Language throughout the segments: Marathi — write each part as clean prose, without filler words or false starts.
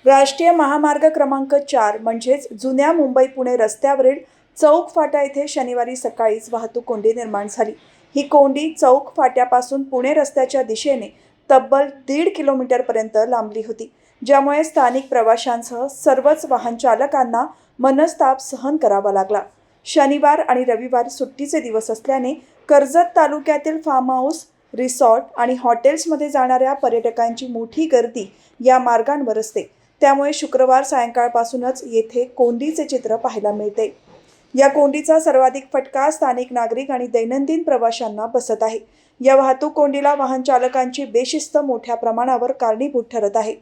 राष्ट्रीय महामार्ग क्रमांक 4 म्हणजेच जुन्या मुंबई पुणे रस्त्यावरील चौक फाटा येथे शनिवारी सकाळीच वाहतूक कोंडी निर्माण झाली। ही कोंडी चौक फाट्यापासून पुणे रस्त्याच्या दिशेने तब्बल 1.5 किलोमीटरपर्यंत लांबली होती, ज्यामुळे स्थानिक प्रवाशांसह सर्वच वाहन चालकांना मनस्ताप सहन करावा लागला। शनिवार आणि रविवार सुट्टीचे दिवस असल्याने कर्जत तालुक्यातील फार्म हाऊस, रिसॉर्ट आणि हॉटेल्समध्ये जाणाऱ्या पर्यटकांची मोठी गर्दी या मार्गांवर असते। त्यामुळे शुक्रवार सायंकाळपासूनच येथे कोंडीचे चित्र पाहायला मिळते। या कोंडीचा सर्वाधिक फटका स्थानिक नागरिक आणि दैनंदिन प्रवाशांना बसत आहे। या वाहतूक कोंडीला वाहन चालकांची बेशिस्त मोठ्या प्रमाणावर कारणीभूत ठरत आहे।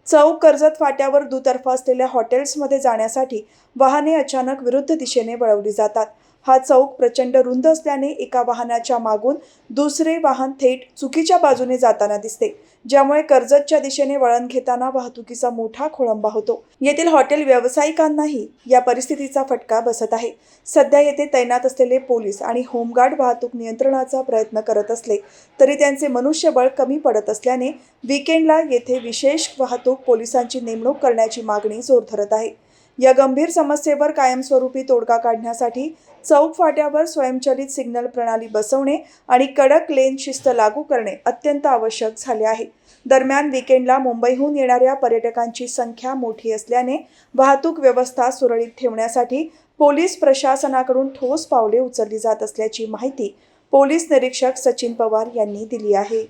चौक कर्जत फाट्यावर दुतर्फा असलेल्या हॉटेल्समध्ये जाण्यासाठी वाहने अचानक विरुद्ध दिशेने वळवली जातात। हा चौक प्रचंड रुंद असल्याने एका वाहनाच्या मागून दुसरे वाहन थेट चुकीच्या बाजूने जाताना दिसते, ज्यामुळे कर्जतच्या दिशेने वळण घेताना वाहतुकीचा मोठा खोळंबा होतो। येथील हॉटेल व्यावसायिकांनाही या परिस्थितीचा फटका बसत आहे। सध्या येथे तैनात असलेले पोलीस आणि होमगार्ड वाहतूक नियंत्रणाचा प्रयत्न करत असले तरी त्यांचे मनुष्यबळ कमी पडत असल्याने वीकेंडला येथे विशेष वाहतूक पोलिसांची नेमणूक करण्याची मागणी जोर धरत आहे। या गंभीर समस्येवर कायमस्वरूपी तोडगा काढण्यासाठी चौक फाट्यावर स्वयंचलित सिग्नल प्रणाली बसवणे आणि कडक लेन शिस्त लागू करणे अत्यंत आवश्यक झाले आहे। दरम्यान वीकेंडला मुंबईहून येणाऱ्या पर्यटकांची संख्या मोठी असल्याने वाहतूक व्यवस्था सुरळीत ठेवण्यासाठी पोलीस प्रशासनाकडून ठोस पावले उचलली जात असल्याची माहिती पोलीस निरीक्षक सचिन पवार यांनी दिली आहे।